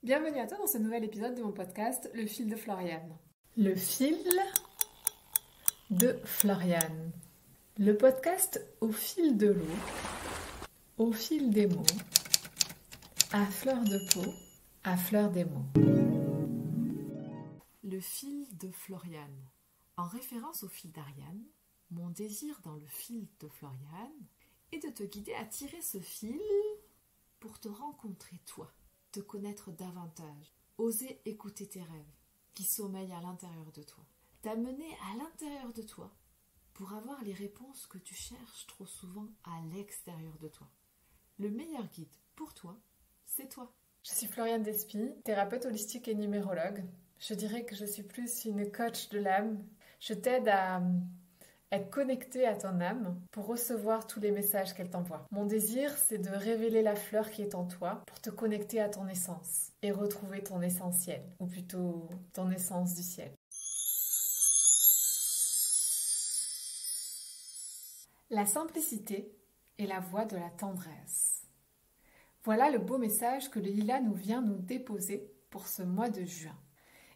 Bienvenue à toi dans ce nouvel épisode de mon podcast Le fil de Floriane. Le fil de Floriane. Le podcast au fil de l'eau, au fil des mots, à fleur de peau, à fleur des mots. Le fil de Floriane. En référence au fil d'Ariane, mon désir dans le fil de Floriane est de te guider à tirer ce fil pour te rencontrer toi, te connaître davantage, oser écouter tes rêves qui sommeillent à l'intérieur de toi, t'amener à l'intérieur de toi pour avoir les réponses que tu cherches trop souvent à l'extérieur de toi. Le meilleur guide pour toi, c'est toi. Je suis Floriane Despy, thérapeute holistique et numérologue. Je dirais que je suis plus une coach de l'âme. Je t'aide à être connectée à ton âme pour recevoir tous les messages qu'elle t'envoie. Mon désir, c'est de révéler la fleur qui est en toi pour te connecter à ton essence et retrouver ton essentiel, ou plutôt ton essence du ciel. La simplicité est la voie de la tendresse. Voilà le beau message que le lilas nous vient nous déposer pour ce mois de juin.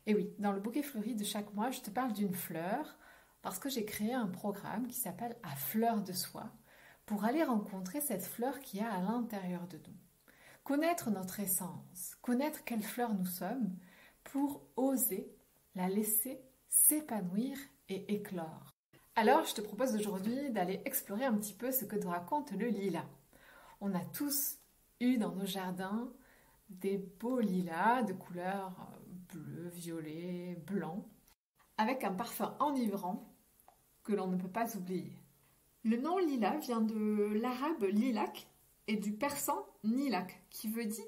Et oui, dans le bouquet fleuri de chaque mois, je te parle d'une fleur parce que j'ai créé un programme qui s'appelle À fleur de soi pour aller rencontrer cette fleur qui y a à l'intérieur de nous. Connaître notre essence, connaître quelle fleur nous sommes pour oser la laisser s'épanouir et éclore. Alors, je te propose aujourd'hui d'aller explorer un petit peu ce que nous raconte le lilas. On a tous eu dans nos jardins des beaux lilas de couleur bleu, violet, blanc, avec un parfum enivrant que l'on ne peut pas oublier. Le nom lilas vient de l'arabe lilac et du persan nilak, qui veut dire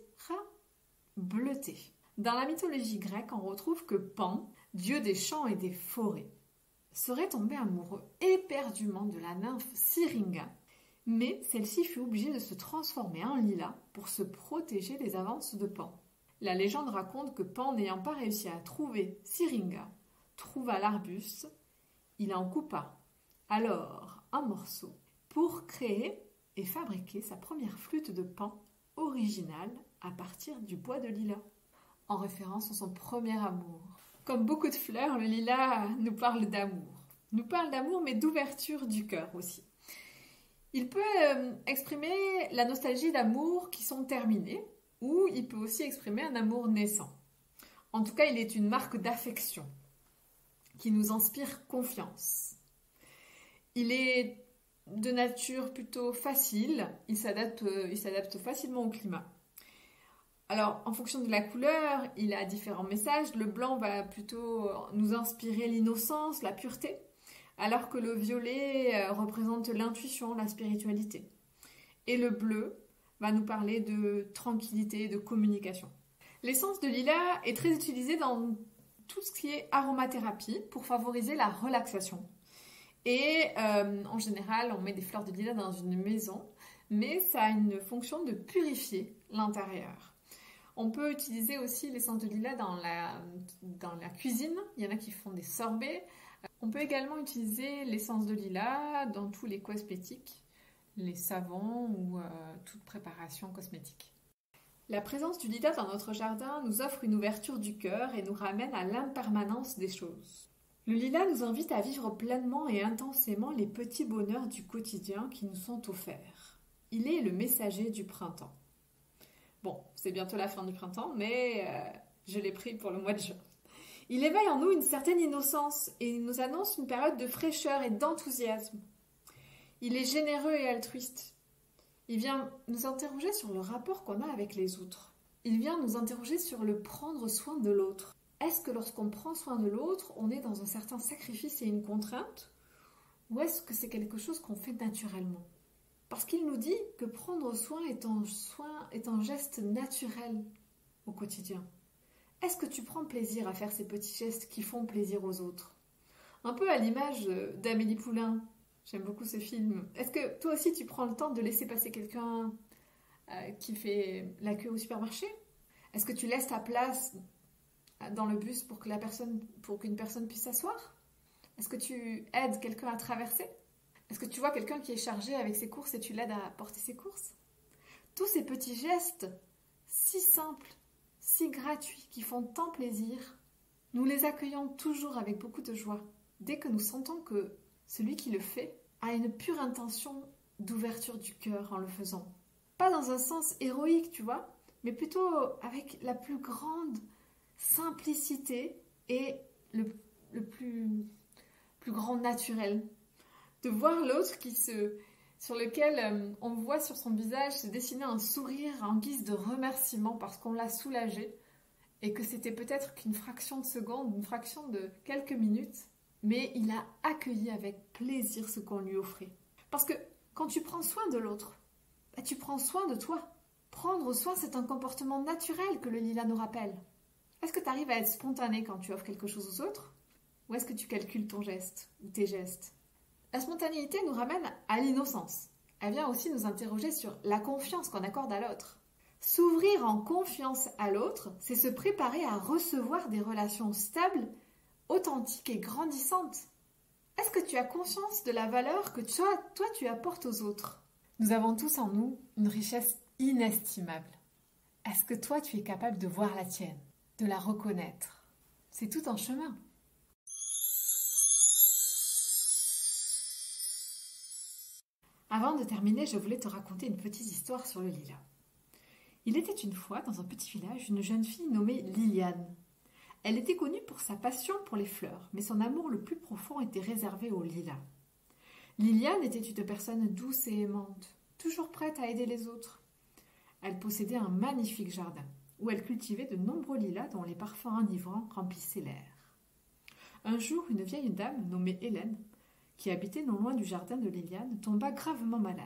bleuté. Dans la mythologie grecque, on retrouve que Pan, dieu des champs et des forêts, serait tombé amoureux éperdument de la nymphe Syringa, mais celle-ci fut obligée de se transformer en lilas pour se protéger des avances de Pan. La légende raconte que Pan, n'ayant pas réussi à trouver Syringa, trouva l'arbuste, il en coupa alors un morceau pour créer et fabriquer sa première flûte de Pan originale à partir du bois de lilas, en référence à son premier amour. Comme beaucoup de fleurs, le lilas nous parle d'amour. Nous parle d'amour, mais d'ouverture du cœur aussi. Il peut exprimer la nostalgie d'amour qui sont terminés, ou il peut aussi exprimer un amour naissant. En tout cas, il est une marque d'affection qui nous inspire confiance. Il est de nature plutôt facile, il s'adapte facilement au climat. Alors, en fonction de la couleur, il a différents messages. Le blanc va plutôt nous inspirer l'innocence, la pureté, alors que le violet représente l'intuition, la spiritualité. Et le bleu va nous parler de tranquillité, de communication. L'essence de lilas est très utilisée dans tout ce qui est aromathérapie pour favoriser la relaxation. Et en général, on met des fleurs de lilas dans une maison, mais ça a une fonction de purifier l'intérieur. On peut utiliser aussi l'essence de lilas dans la cuisine. Il y en a qui font des sorbets. On peut également utiliser l'essence de lilas dans tous les cosmétiques, les savons ou toute préparation cosmétique. La présence du lilas dans notre jardin nous offre une ouverture du cœur et nous ramène à l'impermanence des choses. Le lilas nous invite à vivre pleinement et intensément les petits bonheurs du quotidien qui nous sont offerts. Il est le messager du printemps. Bon, c'est bientôt la fin du printemps, mais je l'ai pris pour le mois de juin. Il éveille en nous une certaine innocence et il nous annonce une période de fraîcheur et d'enthousiasme. Il est généreux et altruiste. Il vient nous interroger sur le rapport qu'on a avec les autres. Il vient nous interroger sur le prendre soin de l'autre. Est-ce que lorsqu'on prend soin de l'autre, on est dans un certain sacrifice et une contrainte? Ou est-ce que c'est quelque chose qu'on fait naturellement? Parce qu'il nous dit que prendre soin est un geste naturel au quotidien. Est-ce que tu prends plaisir à faire ces petits gestes qui font plaisir aux autres? Un peu à l'image d'Amélie Poulain. J'aime beaucoup ce film. Est-ce que toi aussi tu prends le temps de laisser passer quelqu'un qui fait la queue au supermarché? Est-ce que tu laisses ta place dans le bus pour qu'une personne puisse s'asseoir? Est-ce que tu aides quelqu'un à traverser? Est-ce que tu vois quelqu'un qui est chargé avec ses courses et tu l'aides à porter ses courses? Tous ces petits gestes si simples, si gratuits, qui font tant plaisir, nous les accueillons toujours avec beaucoup de joie, dès que nous sentons que celui qui le fait a une pure intention d'ouverture du cœur en le faisant. Pas dans un sens héroïque, tu vois, mais plutôt avec la plus grande simplicité et le plus grand naturel. De voir l'autre sur lequel on voit sur son visage se dessiner un sourire en guise de remerciement parce qu'on l'a soulagé et que c'était peut-être qu'une fraction de seconde, une fraction de quelques minutes, mais il a accueilli avec plaisir ce qu'on lui offrait. Parce que quand tu prends soin de l'autre, tu prends soin de toi. Prendre soin, c'est un comportement naturel que le lilas nous rappelle. Est-ce que tu arrives à être spontané quand tu offres quelque chose aux autres? Ou est-ce que tu calcules ton geste ou tes gestes? La spontanéité nous ramène à l'innocence. Elle vient aussi nous interroger sur la confiance qu'on accorde à l'autre. S'ouvrir en confiance à l'autre, c'est se préparer à recevoir des relations stables, authentiques et grandissantes. Est-ce que tu as conscience de la valeur que toi tu apportes aux autres? Nous avons tous en nous une richesse inestimable. Est-ce que toi tu es capable de voir la tienne, de la reconnaître? C'est tout un chemin. Avant de terminer, je voulais te raconter une petite histoire sur le lilas. Il était une fois, dans un petit village, une jeune fille nommée Liliane. Elle était connue pour sa passion pour les fleurs, mais son amour le plus profond était réservé au lilas. Liliane était une personne douce et aimante, toujours prête à aider les autres. Elle possédait un magnifique jardin, où elle cultivait de nombreux lilas dont les parfums enivrants remplissaient l'air. Un jour, une vieille dame nommée Hélène, qui habitait non loin du jardin de Liliane, tomba gravement malade.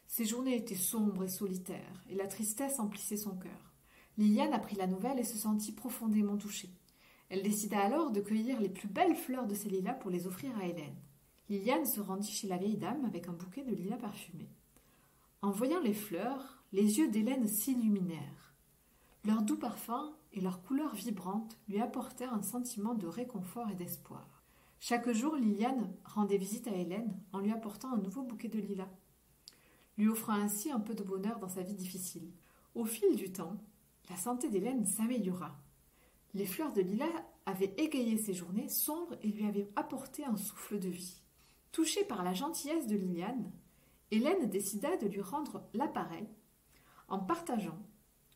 Ses journées étaient sombres et solitaires, et la tristesse emplissait son cœur. Liliane apprit la nouvelle et se sentit profondément touchée. Elle décida alors de cueillir les plus belles fleurs de ces lilas pour les offrir à Hélène. Liliane se rendit chez la vieille dame avec un bouquet de lilas parfumés. En voyant les fleurs, les yeux d'Hélène s'illuminèrent. Leur doux parfum et leur couleur vibrante lui apportèrent un sentiment de réconfort et d'espoir. Chaque jour, Liliane rendait visite à Hélène en lui apportant un nouveau bouquet de lilas, lui offrant ainsi un peu de bonheur dans sa vie difficile. Au fil du temps, la santé d'Hélène s'améliora. Les fleurs de lilas avaient égayé ses journées sombres et lui avaient apporté un souffle de vie. Touchée par la gentillesse de Liliane, Hélène décida de lui rendre l'appareil en partageant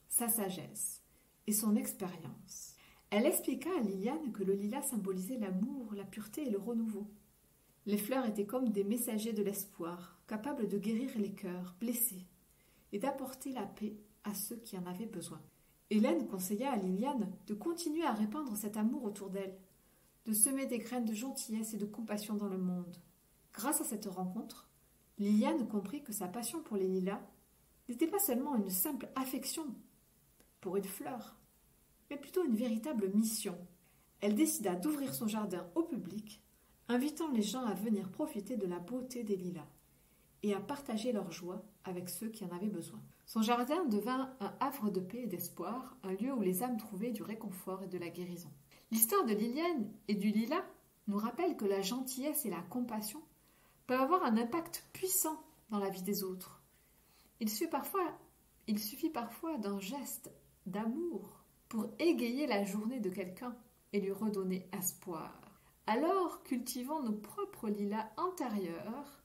sa sagesse et son expérience. Elle expliqua à Liliane que le lilas symbolisait l'amour, la pureté et le renouveau. Les fleurs étaient comme des messagers de l'espoir, capables de guérir les cœurs blessés et d'apporter la paix à ceux qui en avaient besoin. Hélène conseilla à Liliane de continuer à répandre cet amour autour d'elle, de semer des graines de gentillesse et de compassion dans le monde. Grâce à cette rencontre, Liliane comprit que sa passion pour les lilas n'était pas seulement une simple affection pour une fleur, mais plutôt une véritable mission. Elle décida d'ouvrir son jardin au public, invitant les gens à venir profiter de la beauté des lilas et à partager leur joie avec ceux qui en avaient besoin. Son jardin devint un havre de paix et d'espoir, un lieu où les âmes trouvaient du réconfort et de la guérison. L'histoire de Liliane et du lilas nous rappelle que la gentillesse et la compassion peuvent avoir un impact puissant dans la vie des autres. Il suffit parfois d'un geste d'amour pour égayer la journée de quelqu'un et lui redonner espoir. Alors cultivons nos propres lilas intérieurs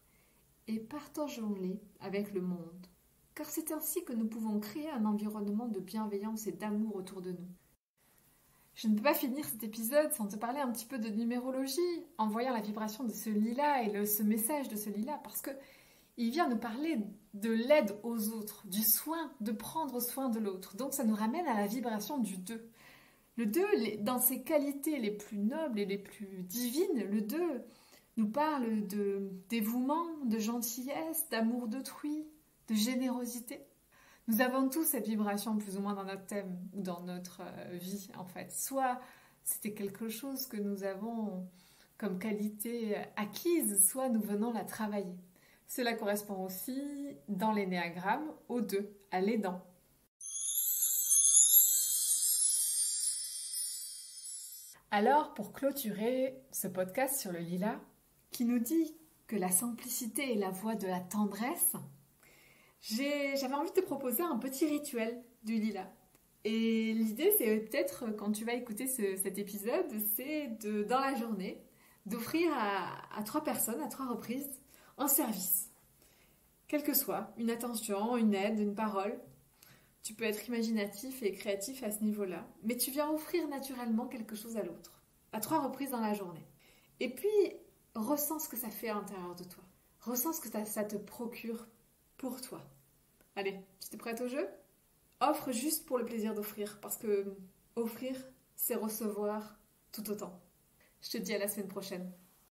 et partageons-les avec le monde, car c'est ainsi que nous pouvons créer un environnement de bienveillance et d'amour autour de nous. Je ne peux pas finir cet épisode sans te parler un petit peu de numérologie, en voyant la vibration de ce lilas et ce message de ce lilas, parce que il vient nous parler de l'aide aux autres, du soin, de prendre soin de l'autre. Donc ça nous ramène à la vibration du 2. Le 2, dans ses qualités les plus nobles et les plus divines, le 2 nous parle de dévouement, de gentillesse, d'amour d'autrui, de générosité. Nous avons tous cette vibration plus ou moins dans notre thème ou dans notre vie en fait. Soit c'était quelque chose que nous avons comme qualité acquise, soit nous venons la travailler. Cela correspond aussi dans l'énéagramme au 2, à l'aidant. Alors, pour clôturer ce podcast sur le lilas, qui nous dit que la simplicité est la voie de la tendresse, j'avais envie de te proposer un petit rituel du lilas. Et l'idée, c'est peut-être, quand tu vas écouter cet épisode, c'est dans la journée, d'offrir à 3 personnes, à 3 reprises, un service. Quel que soit, une attention, une aide, une parole. Tu peux être imaginatif et créatif à ce niveau-là, mais tu viens offrir naturellement quelque chose à l'autre, à 3 reprises dans la journée. Et puis, ressens ce que ça fait à l'intérieur de toi. Ressens ce que ça te procure pour toi. Allez, tu es prête au jeu ? Offre juste pour le plaisir d'offrir, parce que offrir, c'est recevoir tout autant. Je te dis à la semaine prochaine.